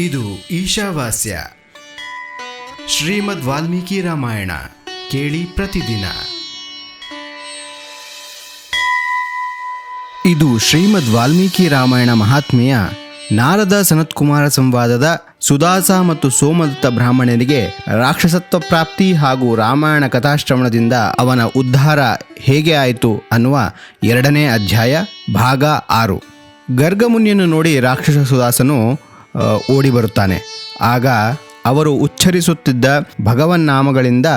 ಇದು ಈಶಾವಾಸ್ಯ ಶ್ರೀಮದ್ ವಾಲ್ಮೀಕಿ ರಾಮಾಯಣ ಕೇಳಿ ಪ್ರತಿದಿನ. ಇದು ಶ್ರೀಮದ್ ವಾಲ್ಮೀಕಿ ರಾಮಾಯಣ ಮಹಾತ್ಮೆಯ ನಾರದ ಸನತ್ಕುಮಾರ ಸಂವಾದದ ಸುದಾಸ ಮತ್ತು ಸೋಮದತ್ತ ಬ್ರಾಹ್ಮಣನಿಗೆ ರಾಕ್ಷಸತ್ವ ಪ್ರಾಪ್ತಿ ಹಾಗೂ ರಾಮಾಯಣ ಕಥಾಶ್ರವಣದಿಂದ ಅವನ ಉದ್ಧಾರ ಹೇಗೆ ಆಯಿತು ಅನ್ನುವ 2ನೇ ಅಧ್ಯಾಯ ಭಾಗ 6. ಗರ್ಗಮುನಿಯನ್ನು ನೋಡಿ ರಾಕ್ಷಸ ಸುದಾಸನು ಓಡಿ ಬರುತ್ತಾನೆ. ಆಗ ಅವರು ಉಚ್ಚರಿಸುತ್ತಿದ್ದ ಭಗವನ್ನಾಮಗಳಿಂದ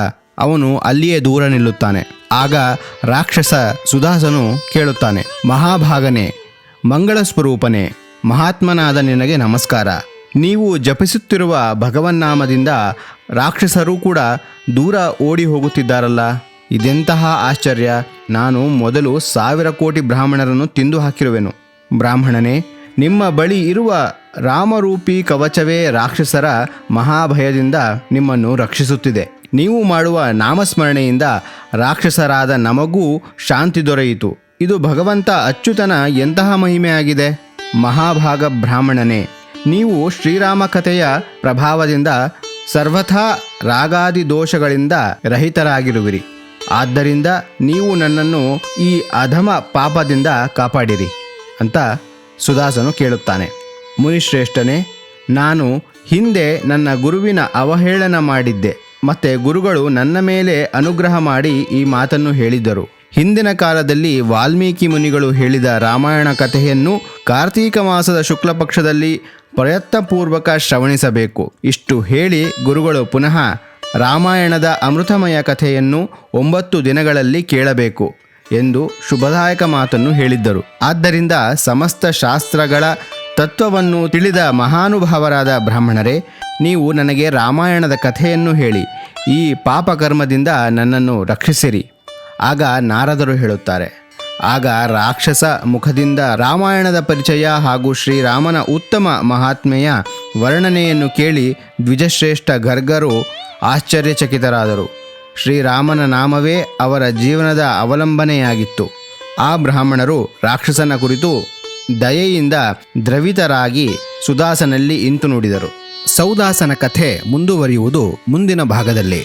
ಅವನು ಅಲ್ಲಿಯೇ ದೂರ ನಿಲ್ಲುತ್ತಾನೆ. ಆಗ ರಾಕ್ಷಸ ಸುದಾಸನು ಕೇಳುತ್ತಾನೆ, ಮಹಾಭಾಗನೇ, ಮಂಗಳ ಸ್ವರೂಪನೇ, ಮಹಾತ್ಮನಾದ ನಿನಗೆ ನಮಸ್ಕಾರ. ನೀವು ಜಪಿಸುತ್ತಿರುವ ಭಗವನ್ನಾಮದಿಂದ ರಾಕ್ಷಸರು ಕೂಡ ದೂರ ಓಡಿ ಹೋಗುತ್ತಿದ್ದಾರಲ್ಲ, ಇದೆಂತಹ ಆಶ್ಚರ್ಯ. ನಾನು ಮೊದಲು 1000 ಕೋಟಿ ಬ್ರಾಹ್ಮಣರನ್ನು ತಿಂದು ಹಾಕಿರುವೆನು. ಬ್ರಾಹ್ಮಣನೇ, ನಿಮ್ಮ ಬಳಿ ಇರುವ ರಾಮರೂಪಿ ಕವಚವೇ ರಾಕ್ಷಸರ ಮಹಾಭಯದಿಂದ ನಿಮ್ಮನ್ನು ರಕ್ಷಿಸುತ್ತಿದೆ. ನೀವು ಮಾಡುವ ನಾಮಸ್ಮರಣೆಯಿಂದ ರಾಕ್ಷಸರಾದ ನಮಗೂ ಶಾಂತಿ ದೊರೆಯಿತು. ಇದು ಭಗವಂತ ಅಚ್ಯುತನ ಎಂತಹ ಮಹಿಮೆಯಾಗಿದೆ. ಮಹಾಭಾಗ ಬ್ರಾಹ್ಮಣನೇ, ನೀವು ಶ್ರೀರಾಮ ಕಥೆಯ ಪ್ರಭಾವದಿಂದ ಸರ್ವಥಾ ರಾಗಾದಿ ದೋಷಗಳಿಂದ ರಹಿತರಾಗಿರುವಿರಿ. ಆದ್ದರಿಂದ ನೀವು ನನ್ನನ್ನು ಈ ಅಧಮ ಪಾಪದಿಂದ ಕಾಪಾಡಿರಿ ಅಂತ ಸುದಾಸನು ಕೇಳುತ್ತಾನೆ. ಮುನಿಶ್ರೇಷ್ಠನೇ, ನಾನು ಹಿಂದೆ ನನ್ನ ಗುರುವಿನ ಅವಹೇಳನ ಮಾಡಿದ್ದೆ. ಮತ್ತೆ ಗುರುಗಳು ನನ್ನ ಮೇಲೆ ಅನುಗ್ರಹ ಮಾಡಿ ಈ ಮಾತನ್ನು ಹೇಳಿದ್ದರು. ಹಿಂದಿನ ಕಾಲದಲ್ಲಿ ವಾಲ್ಮೀಕಿ ಮುನಿಗಳು ಹೇಳಿದ ರಾಮಾಯಣ ಕಥೆಯನ್ನು ಕಾರ್ತೀಕ ಮಾಸದ ಶುಕ್ಲ ಪಕ್ಷದಲ್ಲಿ ಪ್ರಯತ್ನಪೂರ್ವಕ ಶ್ರವಣಿಸಬೇಕು. ಇಷ್ಟು ಹೇಳಿ ಗುರುಗಳು ಪುನಃ ರಾಮಾಯಣದ ಅಮೃತಮಯ ಕಥೆಯನ್ನು 9 ದಿನಗಳಲ್ಲಿ ಕೇಳಬೇಕು ಎಂದು ಶುಭದಾಯಕ ಮಾತನ್ನು ಹೇಳಿದ್ದರು. ಆದ್ದರಿಂದ ಸಮಸ್ತ ಶಾಸ್ತ್ರಗಳ ತತ್ವವನ್ನು ತಿಳಿದ ಮಹಾನುಭಾವರಾದ ಬ್ರಾಹ್ಮಣರೇ, ನೀವು ನನಗೆ ರಾಮಾಯಣದ ಕಥೆಯನ್ನು ಹೇಳಿ ಈ ಪಾಪಕರ್ಮದಿಂದ ನನ್ನನ್ನು ರಕ್ಷಿಸಿರಿ. ಆಗ ನಾರದರು ಹೇಳುತ್ತಾರೆ, ಆಗ ರಾಕ್ಷಸ ಮುಖದಿಂದ ರಾಮಾಯಣದ ಪರಿಚಯ ಹಾಗೂ ಶ್ರೀರಾಮನ ಉತ್ತಮ ಮಹಾತ್ಮೆಯ ವರ್ಣನೆಯನ್ನು ಕೇಳಿ ದ್ವಿಜಶ್ರೇಷ್ಠ ಗರ್ಗರು ಆಶ್ಚರ್ಯಚಕಿತರಾದರು. ಶ್ರೀರಾಮನ ನಾಮವೇ ಅವರ ಜೀವನದ ಅವಲಂಬನೆಯಾಗಿತ್ತು. ಆ ಬ್ರಾಹ್ಮಣರು ರಾಕ್ಷಸನ ಕುರಿತು ದಯೆಯಿಂದ ದ್ರವಿತರಾಗಿ ಸುದಾಸನಲ್ಲಿ ಇಂತು ನುಡಿದರು. ಸೌದಾಸನ ಕಥೆ ಮುಂದುವರಿಯುವುದು ಮುಂದಿನ ಭಾಗದಲ್ಲಿ.